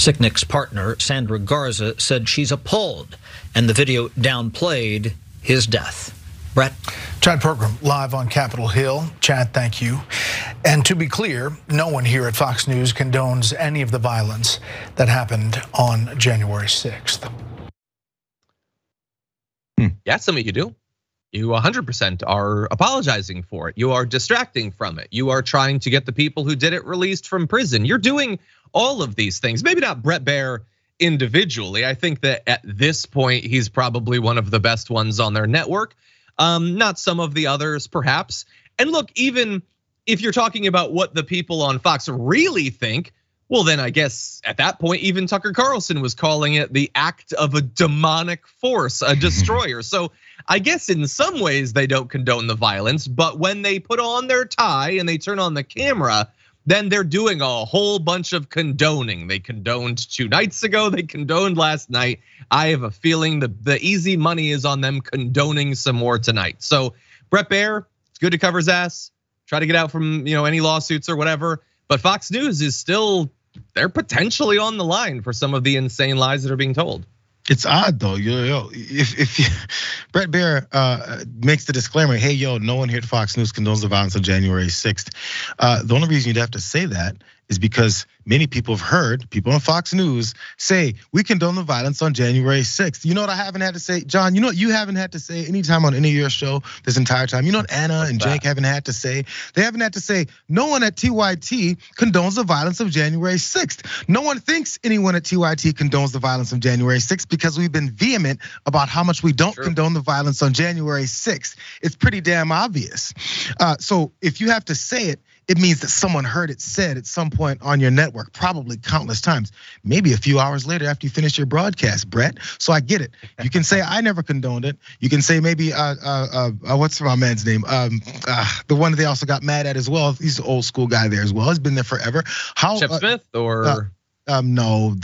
Sicknick's partner, Sandra Garza, said she's appalled, and the video downplayed his death. Brett? Chad Pergram, live on Capitol Hill. Chad, thank you. And to be clear, no one here at Fox News condones any of the violence that happened on January 6th. Yeah, some of you do. You 100% are apologizing for it. You are distracting from it. You are trying to get the people who did it released from prison. You're doing all of these things. Maybe not Bret Baier individually. I think that at this point, he's probably one of the best ones on their network. Not some of the others, perhaps. And look, even if you're talking about what the people on Fox really think, well, then I guess at that point, even Tucker Carlson was calling it the act of a demonic force, a destroyer. So I guess in some ways they don't condone the violence, but when they put on their tie and they turn on the camera, then they're doing a whole bunch of condoning. They condoned 2 nights ago, they condoned last night. I have a feeling the easy money is on them condoning some more tonight. So Bret Baier, it's good to cover his ass, try to get out from any lawsuits or whatever. But Fox News is still, they're potentially on the line for some of the insane lies that are being told. It's odd though, if Bret Baier makes the disclaimer, hey no one here at Fox News condones the violence on January 6th. The only reason you'd have to say that is because many people have heard people on Fox News say we condone the violence on January 6th. You know what I haven't had to say, John? You know what you haven't had to say anytime on any of your show this entire time? You know what Anna and Jake haven't had to say? They haven't had to say no one at TYT condones the violence of January 6th. No one thinks anyone at TYT condones the violence of January 6th because we've been vehement about how much we don't condone the violence on January 6th. It's pretty damn obvious. So if you have to say it, it means that someone heard it said at some point on your network, probably countless times, maybe a few hours later after you finish your broadcast, Brett. So I get it. You can say I never condoned it. You can say maybe what's my man's name? The one that they also got mad at as well. He's an old school guy there as well. He's been there forever. How Shep Smith or no,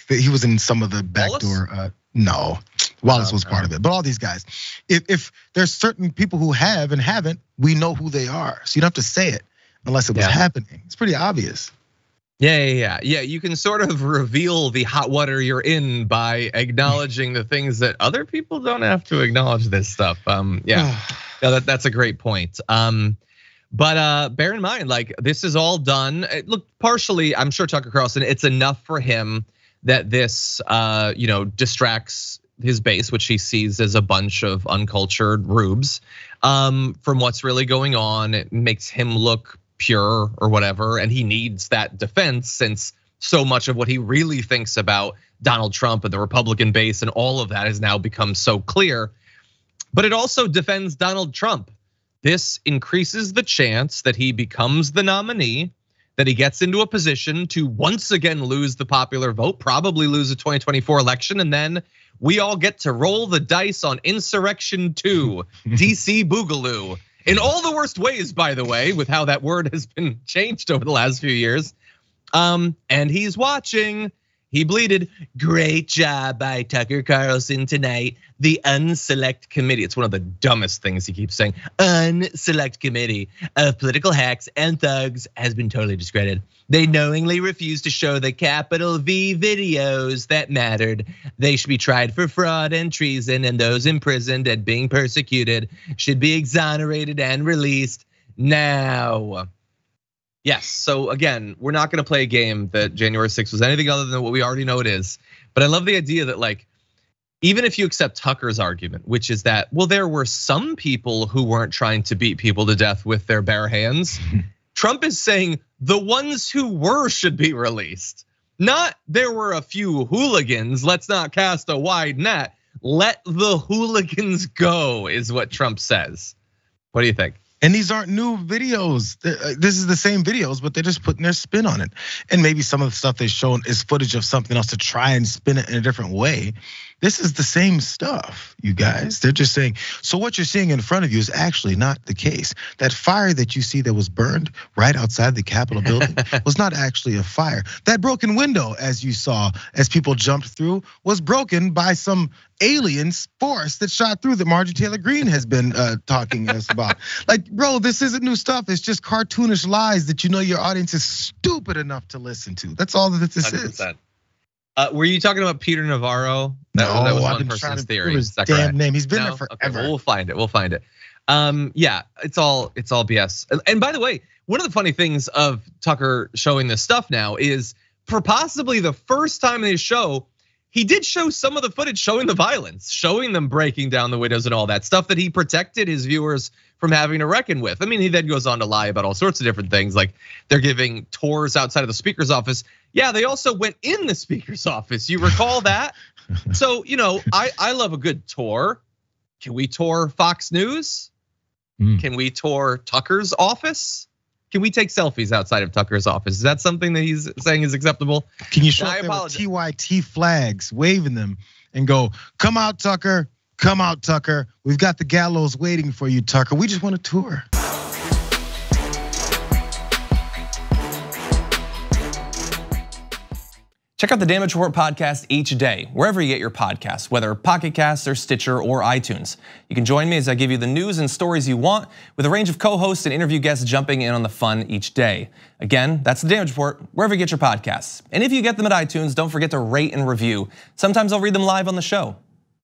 he was in some of the backdoor. No, Wallace was part of it, but all these guys. If there's certain people who have and haven't, we know who they are. So you don't have to say it unless it was happening. It's pretty obvious. Yeah. You can sort of reveal the hot water you're in by acknowledging the things that other people don't have to acknowledge. This stuff. That's a great point. But bear in mind, like this is all done. Look, partially, I'm sure Tucker Carlson, it's enough for him that this, distracts his base, which he sees as a bunch of uncultured rubes, from what's really going on. It makes him look pure or whatever, and he needs that defense since so much of what he really thinks about Donald Trump and the Republican base and all of that has now become so clear. But it also defends Donald Trump. This increases the chance that he becomes the nominee, that he gets into a position to once again lose the popular vote, probably lose the 2024 election, and then we all get to roll the dice on Insurrection 2, DC Boogaloo. In all the worst ways, by the way, with how that word has been changed over the last few years. And he's watching. He bleated, great job by Tucker Carlson tonight. The unselect committee. It's one of the dumbest things he keeps saying. Unselect committee of political hacks and thugs has been totally discredited. They knowingly refused to show the capital V videos that mattered. They should be tried for fraud and treason, and those imprisoned and being persecuted should be exonerated and released now. Yes, so again, we're not gonna play a game that January 6th was anything other than what we already know it is. But I love the idea that like, even if you accept Tucker's argument, which is that, well, there were some people who weren't trying to beat people to death with their bare hands. Trump is saying the ones who were should be released. Not there were a few hooligans, let's not cast a wide net. Let the hooligans go is what Trump says. What do you think? And these aren't new videos. This is the same videos, but they're just putting their spin on it. And maybe some of the stuff they've shown is footage of something else to try and spin it in a different way. This is the same stuff, you guys. They're just saying, so what you're seeing in front of you is actually not the case. That fire that you see that was burned right outside the Capitol building was not actually a fire. That broken window, as you saw, as people jumped through, was broken by some alien force that shot through that Marjorie Taylor Greene has been talking to us about. Like, bro, this isn't new stuff. It's just cartoonish lies that you know your audience is stupid enough to listen to. That's all that this 100%. Is. Were you talking about Peter Navarro? That was one person's theory. His damn name. He's been there forever. Okay, well, we'll find it. Yeah, it's all BS. And by the way, one of the funny things of Tucker showing this stuff now is, for possibly the first time in his show, he did show some of the footage showing the violence, showing them breaking down the windows and all that stuff that he protected his viewers from having to reckon with. I mean, he then goes on to lie about all sorts of different things, like they're giving tours outside of the speaker's office. Yeah, they also went in the speaker's office. You recall that? So, I love a good tour. Can we tour Fox News? Can we tour Tucker's office? Can we take selfies outside of Tucker's office? Is that something that he's saying is acceptable? Can you show up there with TYT flags, waving them, and go, come out, Tucker, come out, Tucker. We've got the gallows waiting for you, Tucker. We just want a tour. Check out the Damage Report podcast each day, wherever you get your podcasts, whether Pocket Casts or Stitcher or iTunes. You can join me as I give you the news and stories you want, with a range of co-hosts and interview guests jumping in on the fun each day. Again, that's the Damage Report, wherever you get your podcasts. And if you get them at iTunes, don't forget to rate and review. Sometimes I'll read them live on the show.